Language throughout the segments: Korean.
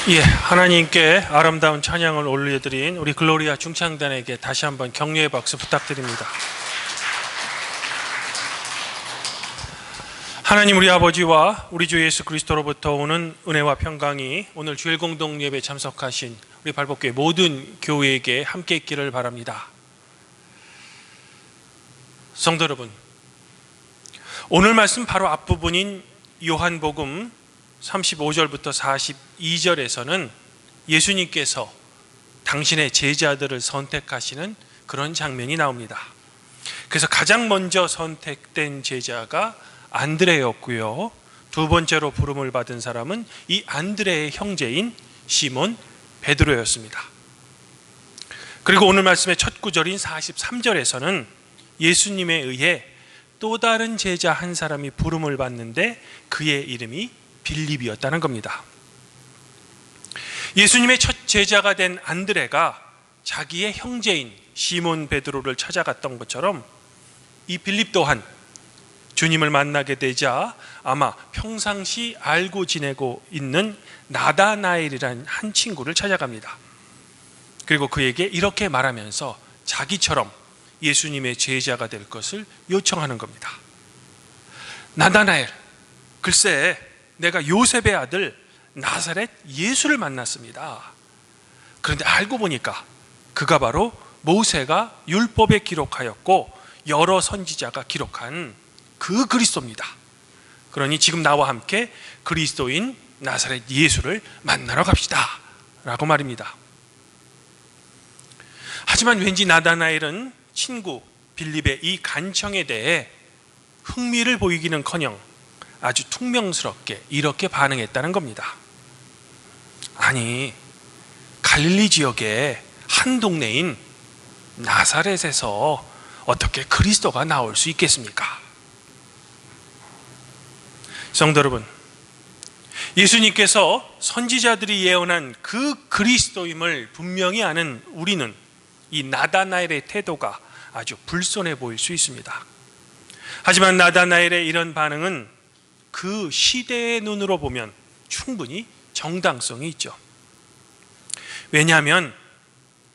하나님께 아름다운 찬양을 올려드린 우리 글로리아 중창단에게 다시 한번 격려의 박수 부탁드립니다. 하나님 우리 아버지와 우리 주 예수 그리스도로부터 오는 은혜와 평강이 오늘 주일 공동 예배에 참석하신 우리 발복교회 모든 교회에게 함께 있기를 바랍니다. 성도 여러분, 오늘 말씀 바로 앞부분인 요한복음 35절부터 42절에서는 예수님께서 당신의 제자들을 선택하시는 그런 장면이 나옵니다. 그래서 가장 먼저 선택된 제자가 안드레였고요, 두 번째로 부름을 받은 사람은 이 안드레의 형제인 시몬 베드로였습니다. 그리고 오늘 말씀의 첫 구절인 43절에서는 예수님에 의해 또 다른 제자 한 사람이 부름을 받는데 그의 이름이 빌립이었다는 겁니다. 예수님의 첫 제자가 된 안드레가 자기의 형제인 시몬 베드로를 찾아갔던 것처럼 이 빌립 또한 주님을 만나게 되자 아마 평상시 알고 지내고 있는 나다나엘이라는 한 친구를 찾아갑니다. 그리고 그에게 이렇게 말하면서 자기처럼 예수님의 제자가 될 것을 요청하는 겁니다. 나다나엘, 글쎄 내가 요셉의 아들 나사렛 예수를 만났습니다. 그런데 알고 보니까 그가 바로 모세가 율법에 기록하였고 여러 선지자가 기록한 그 그리스도입니다. 그러니 지금 나와 함께 그리스도인 나사렛 예수를 만나러 갑시다 라고 말입니다. 하지만 왠지 나다나엘은 친구 빌립의 이 간청에 대해 흥미를 보이기는커녕 아주 퉁명스럽게 이렇게 반응했다는 겁니다. 아니, 갈릴리 지역의 한 동네인 나사렛에서 어떻게 그리스도가 나올 수 있겠습니까? 성도 여러분, 예수님께서 선지자들이 예언한 그 그리스도임을 분명히 아는 우리는 이 나다나엘의 태도가 아주 불손해 보일 수 있습니다. 하지만 나다나엘의 이런 반응은 그 시대의 눈으로 보면 충분히 정당성이 있죠. 왜냐하면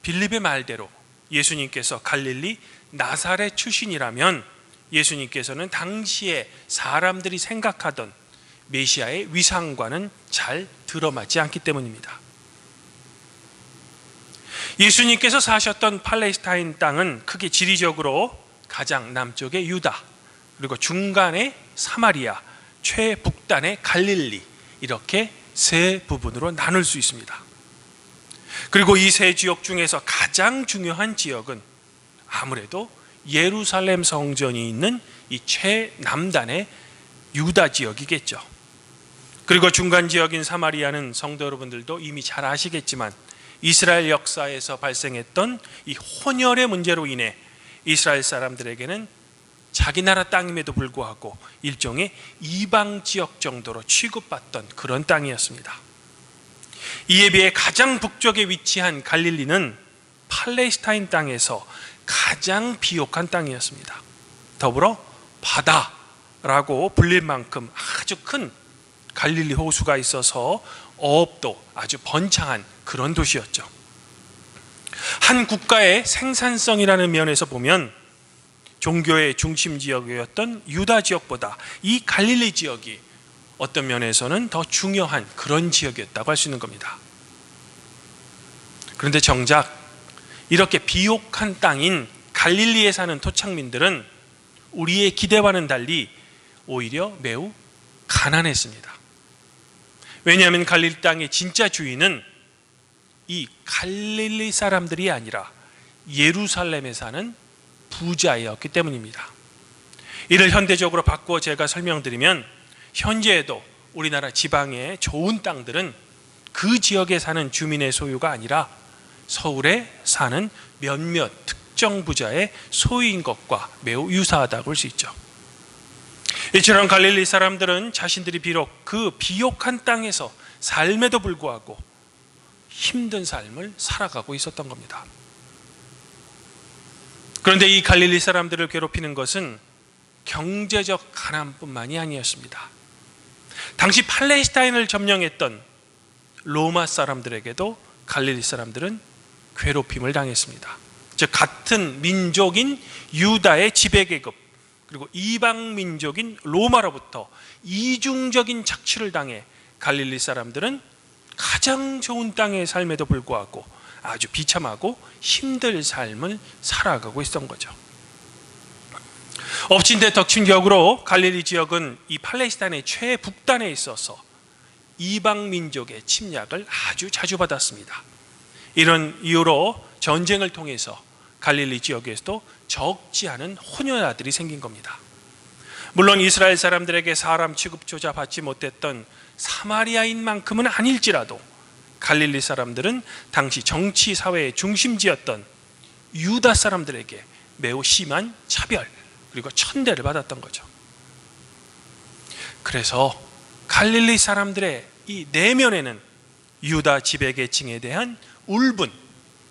빌립의 말대로 예수님께서 갈릴리 나사렛 출신이라면 예수님께서는 당시에 사람들이 생각하던 메시아의 위상과는 잘 들어맞지 않기 때문입니다. 예수님께서 사셨던 팔레스타인 땅은 크게 지리적으로 가장 남쪽의 유다, 그리고 중간의 사마리아, 최북단의 갈릴리, 이렇게 세 부분으로 나눌 수 있습니다. 그리고 이 세 지역 중에서 가장 중요한 지역은 아무래도 예루살렘 성전이 있는 이 최남단의 유다 지역이겠죠. 그리고 중간 지역인 사마리아는 성도 여러분들도 이미 잘 아시겠지만 이스라엘 역사에서 발생했던 이 혼혈의 문제로 인해 이스라엘 사람들에게는 자기 나라 땅임에도 불구하고 일종의 이방 지역 정도로 취급받던 그런 땅이었습니다. 이에 비해 가장 북쪽에 위치한 갈릴리는 팔레스타인 땅에서 가장 비옥한 땅이었습니다. 더불어 바다라고 불릴 만큼 아주 큰 갈릴리 호수가 있어서 어업도 아주 번창한 그런 도시였죠. 한 국가의 생산성이라는 면에서 보면 종교의 중심 지역이었던 유다 지역보다 이 갈릴리 지역이 어떤 면에서는 더 중요한 그런 지역이었다고 할 수 있는 겁니다. 그런데 정작 이렇게 비옥한 땅인 갈릴리에 사는 토착민들은 우리의 기대와는 달리 오히려 매우 가난했습니다. 왜냐하면 갈릴리 땅의 진짜 주인은 이 갈릴리 사람들이 아니라 예루살렘에 사는 부자였기 때문입니다. 이를 현대적으로 바꾸어 제가 설명드리면 현재에도 우리나라 지방의 좋은 땅들은 그 지역에 사는 주민의 소유가 아니라 서울에 사는 몇몇 특정 부자의 소유인 것과 매우 유사하다고 볼 수 있죠. 이처럼 갈릴리 사람들은 자신들이 비록 그 비옥한 땅에서 삶에도 불구하고 힘든 삶을 살아가고 있었던 겁니다. 그런데 이 갈릴리 사람들을 괴롭히는 것은 경제적 가난뿐만이 아니었습니다. 당시 팔레스타인을 점령했던 로마 사람들에게도 갈릴리 사람들은 괴롭힘을 당했습니다. 즉 같은 민족인 유다의 지배계급 그리고 이방 민족인 로마로부터 이중적인 착취를 당해 갈릴리 사람들은 가장 좋은 땅의 삶에도 불구하고 아주 비참하고 힘든 삶을 살아가고 있었던 거죠. 엎친 데 덮친 격으로 갈릴리 지역은 이 팔레스타인의 최북단에 있어서 이방 민족의 침략을 아주 자주 받았습니다. 이런 이유로 전쟁을 통해서 갈릴리 지역에서도 적지 않은 혼혈아들이 생긴 겁니다. 물론 이스라엘 사람들에게 사람 취급조차 받지 못했던 사마리아인 만큼은 아닐지라도 갈릴리 사람들은 당시 정치 사회의 중심지였던 유다 사람들에게 매우 심한 차별 그리고 천대를 받았던 거죠. 그래서 갈릴리 사람들의 이 내면에는 유다 지배계층에 대한 울분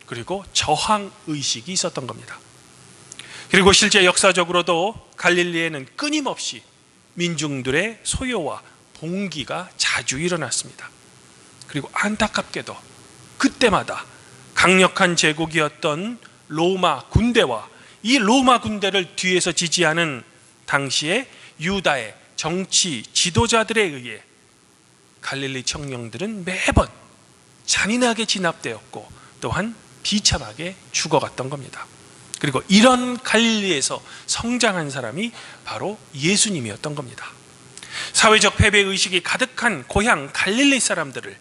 그리고 저항 의식이 있었던 겁니다. 그리고 실제 역사적으로도 갈릴리에는 끊임없이 민중들의 소요와 봉기가 자주 일어났습니다. 그리고 안타깝게도 그때마다 강력한 제국이었던 로마 군대와 이 로마 군대를 뒤에서 지지하는 당시의 유다의 정치 지도자들에 의해 갈릴리 청년들은 매번 잔인하게 진압되었고 또한 비참하게 죽어갔던 겁니다. 그리고 이런 갈릴리에서 성장한 사람이 바로 예수님이었던 겁니다. 사회적 패배의식이 가득한 고향 갈릴리 사람들을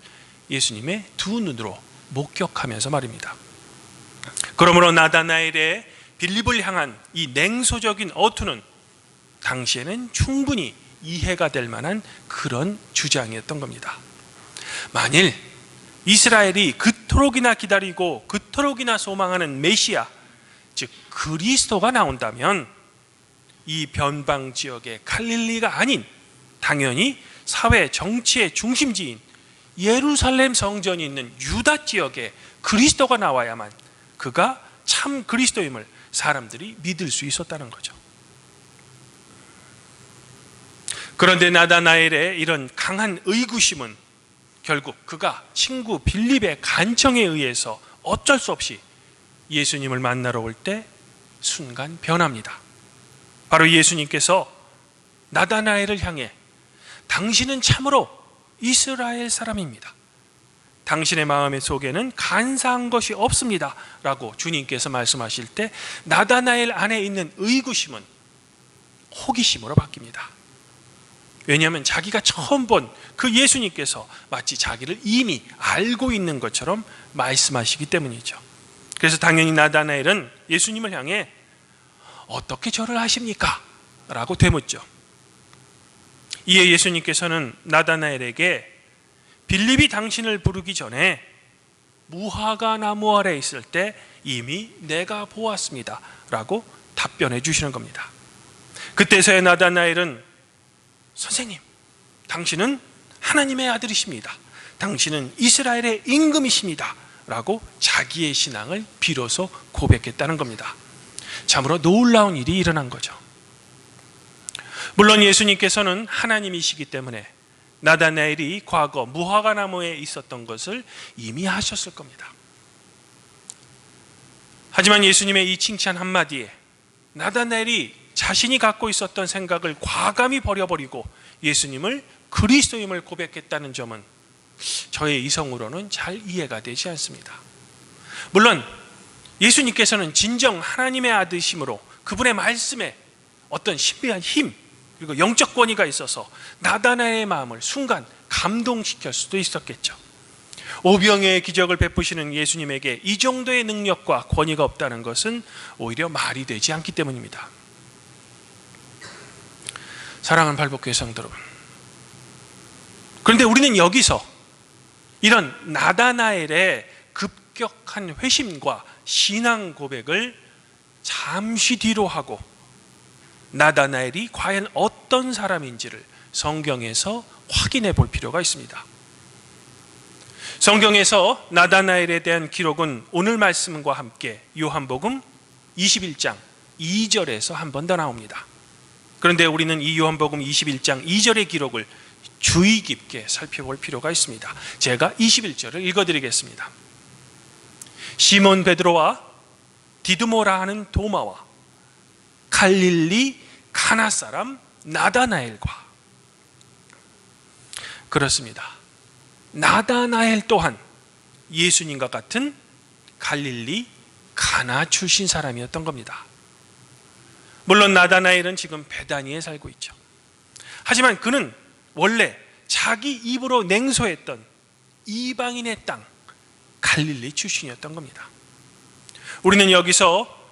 예수님의 두 눈으로 목격하면서 말입니다. 그러므로 나다나엘의 빌립을 향한 이 냉소적인 어투는 당시에는 충분히 이해가 될 만한 그런 주장이었던 겁니다. 만일 이스라엘이 그토록이나 기다리고 그토록이나 소망하는 메시아, 즉 그리스도가 나온다면 이 변방 지역의 갈릴리가 아닌 당연히 사회 정치의 중심지인 예루살렘 성전이 있는 유다 지역에 그리스도가 나와야만 그가 참 그리스도임을 사람들이 믿을 수 있었다는 거죠. 그런데 나다나엘의 이런 강한 의구심은 결국 그가 친구 빌립의 간청에 의해서 어쩔 수 없이 예수님을 만나러 올 때 순간 변합니다. 바로 예수님께서 나다나엘을 향해 당신은 참으로 이스라엘 사람입니다. 당신의 마음의 속에는 간사한 것이 없습니다 라고 주님께서 말씀하실 때 나다나엘 안에 있는 의구심은 호기심으로 바뀝니다. 왜냐하면 자기가 처음 본 그 예수님께서 마치 자기를 이미 알고 있는 것처럼 말씀하시기 때문이죠. 그래서 당연히 나다나엘은 예수님을 향해 어떻게 저를 아십니까? 라고 되묻죠. 이에 예수님께서는 나다나엘에게 빌립이 당신을 부르기 전에 무화과 나무 아래 있을 때 이미 내가 보았습니다 라고 답변해 주시는 겁니다. 그때서야 나다나엘은 선생님, 당신은 하나님의 아들이십니다. 당신은 이스라엘의 임금이십니다 라고 자기의 신앙을 비로소 고백했다는 겁니다. 참으로 놀라운 일이 일어난 거죠. 물론 예수님께서는 하나님이시기 때문에 나다나엘이 과거 무화과 나무에 있었던 것을 이미 하셨을 겁니다. 하지만 예수님의 이 칭찬 한마디에 나다나엘이 자신이 갖고 있었던 생각을 과감히 버려버리고 예수님을 그리스도임을 고백했다는 점은 저의 이성으로는 잘 이해가 되지 않습니다. 물론 예수님께서는 진정 하나님의 아들이심으로 그분의 말씀에 어떤 신비한 힘 그리고 영적 권위가 있어서 나다나엘의 마음을 순간 감동시킬 수도 있었겠죠. 오병이어의 기적을 베푸시는 예수님에게 이 정도의 능력과 권위가 없다는 것은 오히려 말이 되지 않기 때문입니다. 사랑하는 발복교회 성도 여러분, 그런데 우리는 여기서 이런 나다나엘의 급격한 회심과 신앙 고백을 잠시 뒤로 하고 나다나엘이 과연 어떤 사람인지를 성경에서 확인해 볼 필요가 있습니다. 성경에서 나다나엘에 대한 기록은 오늘 말씀과 함께 요한복음 21장 2절에서 한 번 더 나옵니다. 그런데 우리는 이 요한복음 21장 2절의 기록을 주의 깊게 살펴볼 필요가 있습니다. 제가 21절을 읽어드리겠습니다. 시몬 베드로와 디두모라 하는 도마와 갈릴리 가나 사람 나다나엘과. 그렇습니다. 나다나엘 또한 예수님과 같은 갈릴리 가나 출신 사람이었던 겁니다. 물론 나다나엘은 지금 베다니에 살고 있죠. 하지만 그는 원래 자기 입으로 냉소했던 이방인의 땅 갈릴리 출신이었던 겁니다. 우리는 여기서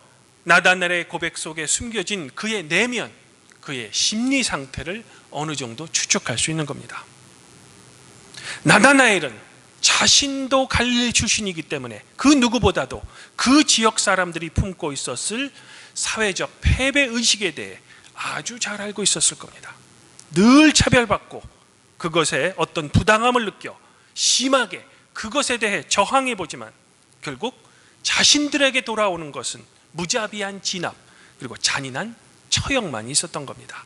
나다나엘의 고백 속에 숨겨진 그의 내면, 그의 심리 상태를 어느 정도 추측할 수 있는 겁니다. 나다나엘은 자신도 갈릴리 출신이기 때문에 그 누구보다도 그 지역 사람들이 품고 있었을 사회적 패배의식에 대해 아주 잘 알고 있었을 겁니다. 늘 차별받고 그것에 어떤 부당함을 느껴 심하게 그것에 대해 저항해보지만 결국 자신들에게 돌아오는 것은 무자비한 진압 그리고 잔인한 처형만 있었던 겁니다.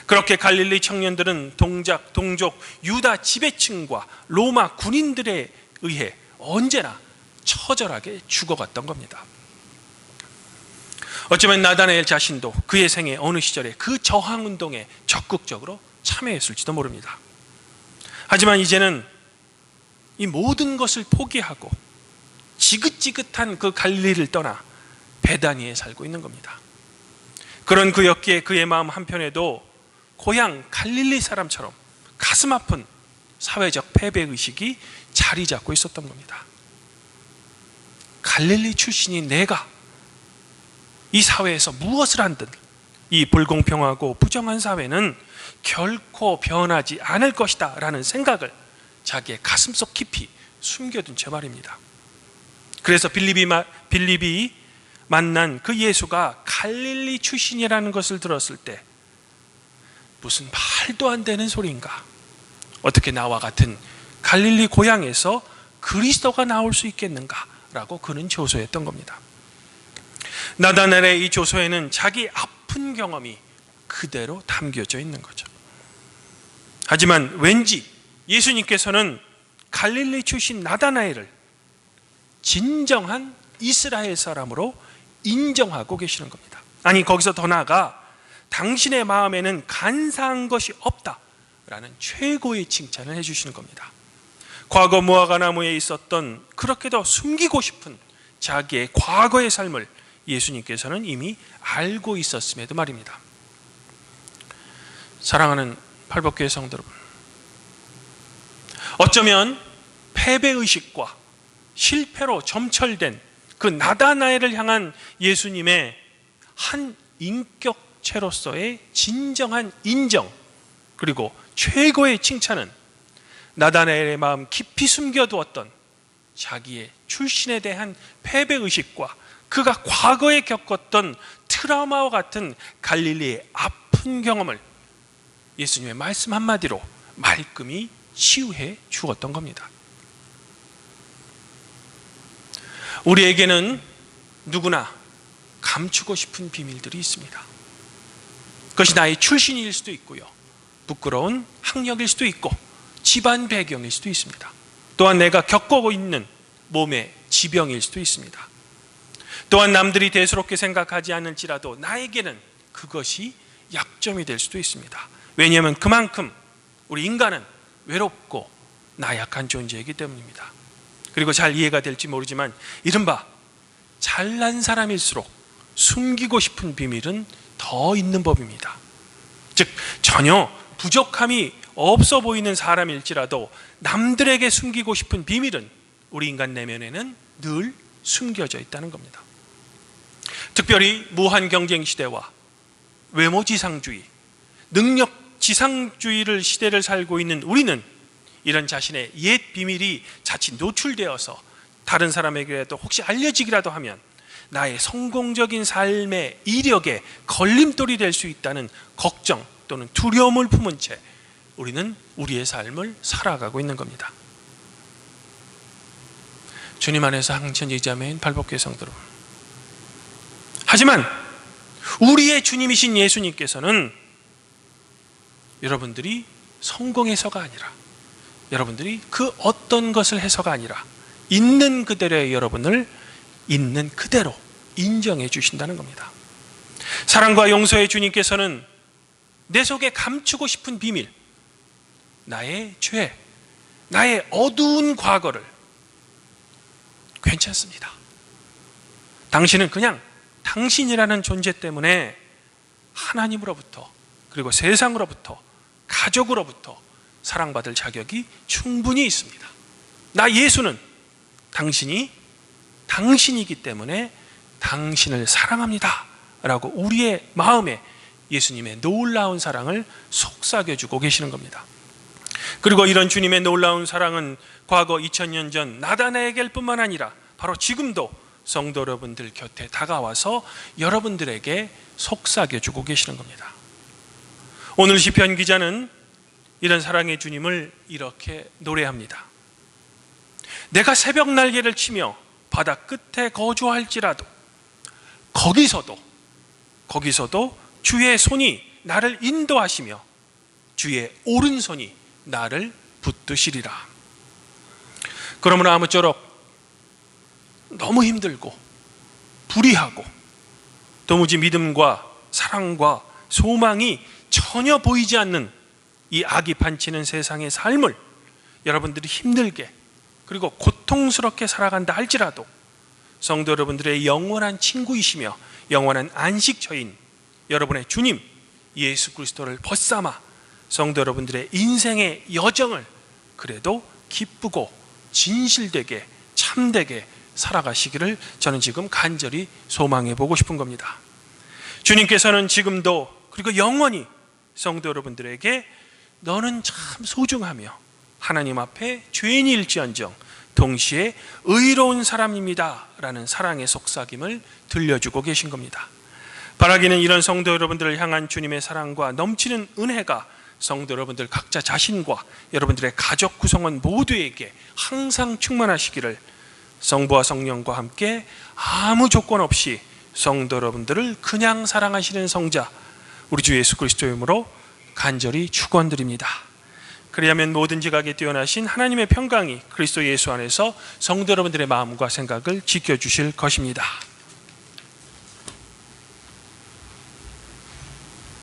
그렇게 갈릴리 청년들은 동족 유다 지배층과 로마 군인들에 의해 언제나 처절하게 죽어갔던 겁니다. 어쩌면 나다나엘 자신도 그의 생애 어느 시절에 그 저항운동에 적극적으로 참여했을지도 모릅니다. 하지만 이제는 이 모든 것을 포기하고 지긋지긋한 그 갈릴리를 떠나 베다니에 살고 있는 겁니다. 그런 그였기에 그의 마음 한편에도 고향 갈릴리 사람처럼 가슴 아픈 사회적 패배의식이 자리 잡고 있었던 겁니다. 갈릴리 출신인 내가 이 사회에서 무엇을 한든 이 불공평하고 부정한 사회는 결코 변하지 않을 것이다 라는 생각을 자기의 가슴속 깊이 숨겨둔 채 말입니다. 그래서 빌립이 만난 그 예수가 갈릴리 출신이라는 것을 들었을 때 무슨 말도 안 되는 소리인가? 어떻게 나와 같은 갈릴리 고향에서 그리스도가 나올 수 있겠는가? 라고 그는 조소했던 겁니다. 나다나엘의 이 조소에는 자기 아픈 경험이 그대로 담겨져 있는 거죠. 하지만 왠지 예수님께서는 갈릴리 출신 나다나엘을 진정한 이스라엘 사람으로 인정하고 계시는 겁니다. 아니, 거기서 더 나아가 당신의 마음에는 간사한 것이 없다라는 최고의 칭찬을 해주시는 겁니다. 과거 무화과나무에 있었던 그렇게도 숨기고 싶은 자기의 과거의 삶을 예수님께서는 이미 알고 있었음에도 말입니다. 사랑하는 팔복교회 성도 여러분, 어쩌면 패배의식과 실패로 점철된 그 나다나엘을 향한 예수님의 한 인격체로서의 진정한 인정 그리고 최고의 칭찬은 나다나엘의 마음 깊이 숨겨두었던 자기의 출신에 대한 패배의식과 그가 과거에 겪었던 트라우마와 같은 갈릴리의 아픈 경험을 예수님의 말씀 한마디로 말끔히 치유해 주었던 겁니다. 우리에게는 누구나 감추고 싶은 비밀들이 있습니다. 그것이 나의 출신일 수도 있고요, 부끄러운 학력일 수도 있고 집안 배경일 수도 있습니다. 또한 내가 겪고 있는 몸의 지병일 수도 있습니다. 또한 남들이 대수롭게 생각하지 않을지라도 나에게는 그것이 약점이 될 수도 있습니다. 왜냐하면 그만큼 우리 인간은 외롭고 나약한 존재이기 때문입니다. 그리고 잘 이해가 될지 모르지만 이른바 잘난 사람일수록 숨기고 싶은 비밀은 더 있는 법입니다. 즉 전혀 부족함이 없어 보이는 사람일지라도 남들에게 숨기고 싶은 비밀은 우리 인간 내면에는 늘 숨겨져 있다는 겁니다. 특별히 무한 경쟁 시대와 외모 지상주의, 능력 지상주의를 시대를 살고 있는 우리는 이런 자신의 옛 비밀이 자칫 노출되어서 다른 사람에게라도 혹시 알려지기라도 하면 나의 성공적인 삶의 이력에 걸림돌이 될 수 있다는 걱정 또는 두려움을 품은 채 우리는 우리의 삶을 살아가고 있는 겁니다. 주님 안에서 항천지자매인 팔복교회 성도 여러분, 하지만 우리의 주님이신 예수님께서는 여러분들이 성공해서가 아니라, 여러분들이 그 어떤 것을 해서가 아니라 있는 그대로의 여러분을 있는 그대로 인정해 주신다는 겁니다. 사랑과 용서의 주님께서는 내 속에 감추고 싶은 비밀, 나의 죄, 나의 어두운 과거를 괜찮습니다. 당신은 그냥 당신이라는 존재 때문에 하나님으로부터, 그리고 세상으로부터, 가족으로부터 사랑받을 자격이 충분히 있습니다. 나 예수는 당신이 당신이기 때문에 당신을 사랑합니다 라고 우리의 마음에 예수님의 놀라운 사랑을 속삭여주고 계시는 겁니다. 그리고 이런 주님의 놀라운 사랑은 과거 2000년 전 나다나엘길 뿐만 아니라 바로 지금도 성도 여러분들 곁에 다가와서 여러분들에게 속삭여주고 계시는 겁니다. 오늘 시편 기자는 이런 사랑의 주님을 이렇게 노래합니다. 내가 새벽 날개를 치며 바다 끝에 거주할지라도 거기서도 주의 손이 나를 인도하시며 주의 오른손이 나를 붙드시리라. 그러므로 아무쪼록 너무 힘들고 불의하고 도무지 믿음과 사랑과 소망이 전혀 보이지 않는 이 악이 판치는 세상의 삶을 여러분들이 힘들게 그리고 고통스럽게 살아간다 할지라도 성도 여러분들의 영원한 친구이시며 영원한 안식처인 여러분의 주님 예수 그리스도를 벗삼아 성도 여러분들의 인생의 여정을 그래도 기쁘고 진실되게 참되게 살아가시기를 저는 지금 간절히 소망해 보고 싶은 겁니다. 주님께서는 지금도 그리고 영원히 성도 여러분들에게 너는 참 소중하며 하나님 앞에 죄인일지언정 동시에 의로운 사람입니다 라는 사랑의 속삭임을 들려주고 계신 겁니다. 바라기는 이런 성도 여러분들을 향한 주님의 사랑과 넘치는 은혜가 성도 여러분들 각자 자신과 여러분들의 가족 구성원 모두에게 항상 충만하시기를 성부와 성령과 함께 아무 조건 없이 성도 여러분들을 그냥 사랑하시는 성자 우리 주 예수 그리스도의 이름으로 간절히 축원드립니다. 그리하면 모든 지각에 뛰어나신 하나님의 평강이 그리스도 예수 안에서 성도 여러분들의 마음과 생각을 지켜주실 것입니다.